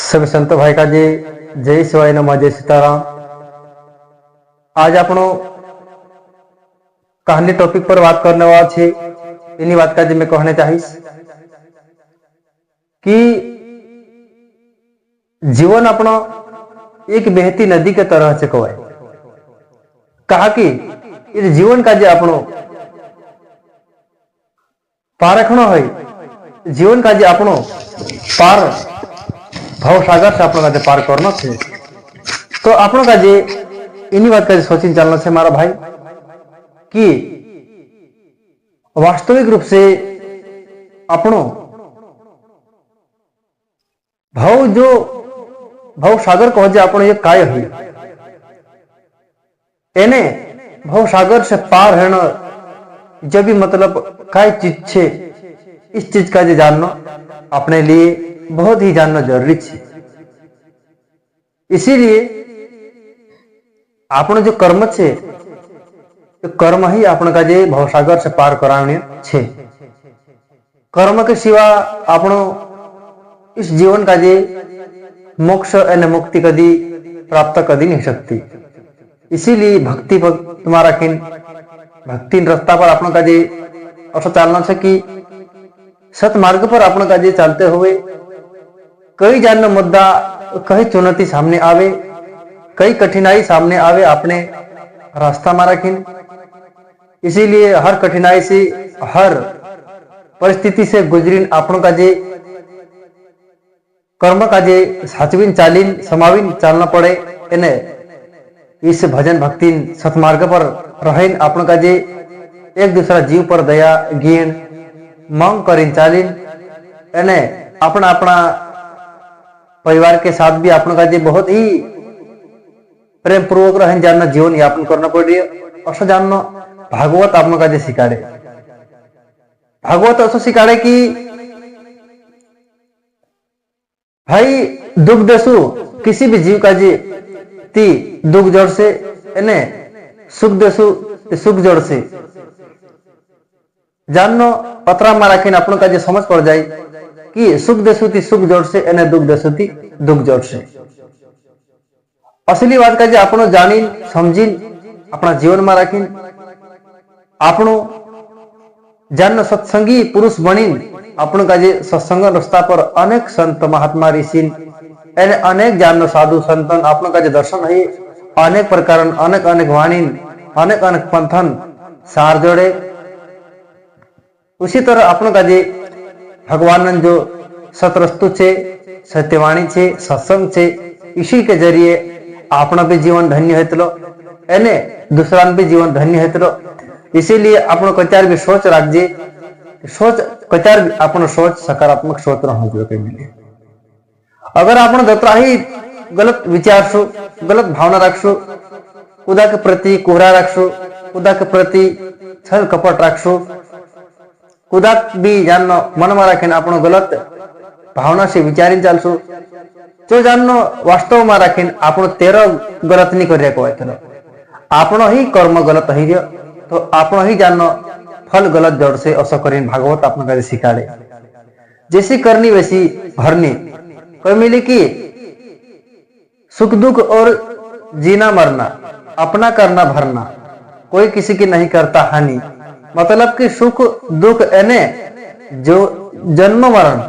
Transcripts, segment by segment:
सभी संत भाई का जी जय शिवाय नमः जय सीताराम। आज आपण कहानी टॉपिक पर बात करने वाला छे। इन्हीं बात का जी मैं कहने चाहिए कि जीवन अपना एक बहती नदी के तरह से कहवाय। कहा कि इस जीवन का जे आपनो पारखनो है, जीवन का जे आपनो पार भाव सागर से आपनो का पार करना थे, तो आपनो का जे इन्हीं बात का सोचिन चलना से मारा भाई कि वास्तविक रूप से अपनो भाव जो भाव सागर कहो जे आपनो ये काय है, एने भाव सागर से पार रहना जब भी मतलब काय चीज छे, इस चीज का जे जानना अपने लिए बहुत ही जानना जरूरी है। इसीलिए आपण जो कर्म छे, तो कर्म ही आपण का जे भवसागर से पार कराने छे। कर्म के सिवा आपण इस जीवन का जे मोक्ष एने मुक्ति कदी प्राप्त कदी नहीं सकती। इसीलिए भक्ति पर तुम्हारा किन भक्ति रास्ता पर आपण का जे ऐसा चलना है कि सत मार्ग पर आपण का जे चलते हुए कई जानना मुद्दा, कई चुनौती सामने आवे, कई कठिनाई सामने आवे अपने रास्ता मारा किन। इसीलिए हर कठिनाई से, हर परिस्थिति से गुजरीन आपण का जे कर्म का जे साचवीन चालीन समावीन चलना पड़े। इन्हें इस भजन भक्ति सतमार्ग पर रहेन आपण का जे एक दूसरा जीव पर दया ज्ञान मांग करीन चालीन। इन्हें अपना अपना परिवार के साथ भी आपण का जे बहुत ही प्रेम पूर्वक रहन जानना जीवन यापन करना पड़ रही है। ऐसा जानना भागवत आपण का जे सिखाड़े। भागवत ऐसा सिखाड़े कि भाई दुख देसु किसी भी जीव का जे ती दुख जोड़ से, इन्हें सुख देसु सुख जोड़ से जाननो पत्रा मारा कि आपण का जे समझ पड़ जाए कि सुख देसु ती सुख जोड़ से, इन्हें दुख देसु ती दुख जोड़ से। असली बात का जे आपण जानीन समझीन अपना जीवन में राखीन आपण जान सत्संगी पुरुष बनीन आपण का जे सत्संग रास्ता पर अनेक संत महात्मा ऋषि एने अनेक जान साधु संतन आपण का जे दर्शन है, अनेक प्रकार अनेक अनेक वाणी अनेक अनेक पंथन सार जोड़े। उसी तरह आपण का जे भगवान जो सतरस्तु छे, सत्यवाणी छे, सत्संग छे, इसी के जरिए अपना भी जीवन धन्य हेतलो, एने दूसरा भी जीवन धन्य हेतलो। इसीलिए आपण कचार भी सोच राखजे, सोच कचार आपण सोच सकारात्मक सोच रहो जो के मिले। अगर आपण दत्रा ही गलत विचारशु, गलत भावना रखशु, खुदा के प्रति कोहरा रखशु, खुदा के प्रति छल कपट रखशु, खुदा भी जाननो मन में रखीन आपण गलत भावना से विचारी चलशु, जो जाननो वास्तव में रखीन आपण तेरो गलत नहीं कर रहे, आपण ही कर्म गलत ही तो आपण ही जाननो फल गलत जोड़ से ऐसा करीन। भागवत आपण का सिखाड़े जैसी करनी वैसी भरनी। कोई मिले कि सुख दुख और जीना मरना अपना करना भरना, कोई किसी की नहीं करता हानि। मतलब कि सुख दुख एने जो जन्म मरण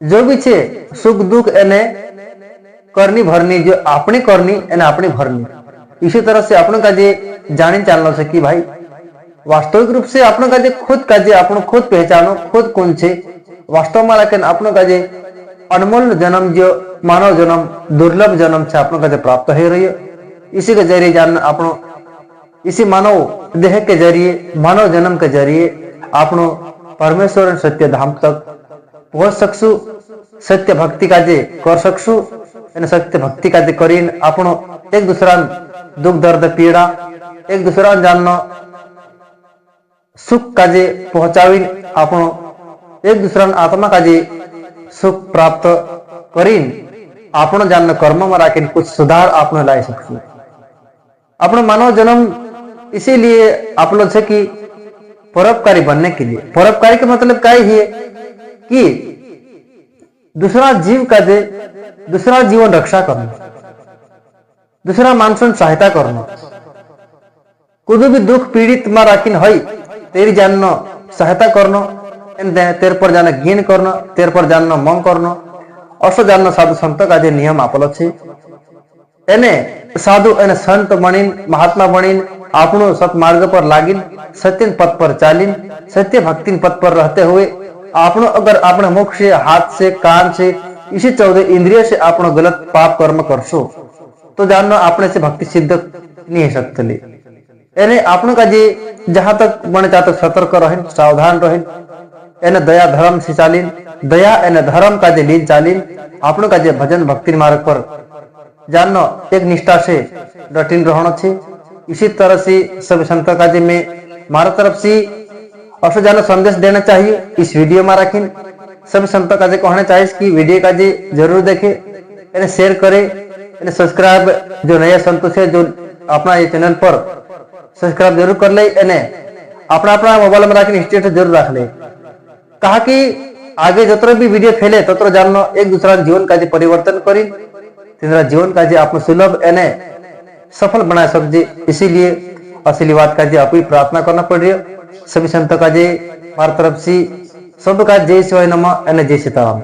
जो भी छे, सुख दुख एने करनी भरनी, जो अपनी करनी एने अपनी भरनी। इसी तरह से अपन का जे जानी चलना से कि भाई वास्तविक रूप से अपन का जे खुद का जे अपन खुद पहचानो खुद कौन छे वास्तव में, लेकिन अपन का जे अनमोल जन्म जो मानव जन्म दुर्लभ जन्म से अपन का जे प्राप्त हो रही है। इसी के जरिए जान अपन इसी मानव देह के जरिए मानव जन्म के जरिए आपण परमेश्वर सत्य धाम तक पहुंच सकसु, सत्य भक्ति का जे कर सकसु। सत्य भक्ति का जे करीन आपण एक दूसरा दुख दर्द पीड़ा एक दूसरा जानना सुख का जे पहुंचावीन आपण एक दूसरा आत्मा का जे सुख प्राप्त करीन आपण जानना कर्म में राखीन कुछ सुधार आपण लाई सकसु। आपण मानव जन्म इसीलिए आप लोग से कि परोपकारी बनने के लिए। परोपकारी का मतलब क्या है कि दूसरा जीव का जे दूसरा जीवन रक्षा करना, दूसरा मानसन सहायता करना, कुछ भी दुख पीड़ित में राखिन हई तेरी जानना सहायता करना, तेर पर जाना घिन करना, तेर पर जानना मंग करना, असो जानना साधु संत का जे नियम आपलो छे। एने साधु एने संत बनीन महात्मा बनीन आपनो सतमार्ग पर लागिन सत्य पथ पर चालीन सत्य भक्ति पथ पर रहते हुए आपनो अगर अपने मुख से हाथ से कान से इसी 14 इंद्रिय से आपनो गलत पाप कर्म करशो तो जानना अपने से भक्ति सिद्ध नहीं है सकते। एने आपनो का जे जहां तक बने तक सतर्क रहें सावधान रहें। एने दया धर्म से चालीन दया एने धर्म का जे लीन चालीन आपनो का जे भजन भक्ति मार्ग पर जानना एक निष्ठा से डटिन रहना चाहिए। इसी तरह से सब संत का जे में मारा तरफ से अवश्य जानो संदेश देना चाहिए। इस वीडियो में रखिन सभी संत का जे कहना चाहिए कि वीडियो का जे जरूर देखे, इन्हें शेयर करे, इन्हें सब्सक्राइब जो नया संतों से जो अपना ये चैनल पर सब्सक्राइब जरूर कर ले, इन्हें अपना अपना मोबाइल में रखिन स्टेटस जरूर रख ले। कहा कि आगे जतरो भी वीडियो फैले ततरो जानना एक दूसरा जीवन का जे परिवर्तन करी तेरा जीवन का जे आप सुलभ एने सफल बना सकते। इसीलिए असली बात का जे आप प्रार्थना करना पड़ रही है। सभी संत का जे हमारी तरफ से सबका जय शिवाय नमः एने जय सीताराम।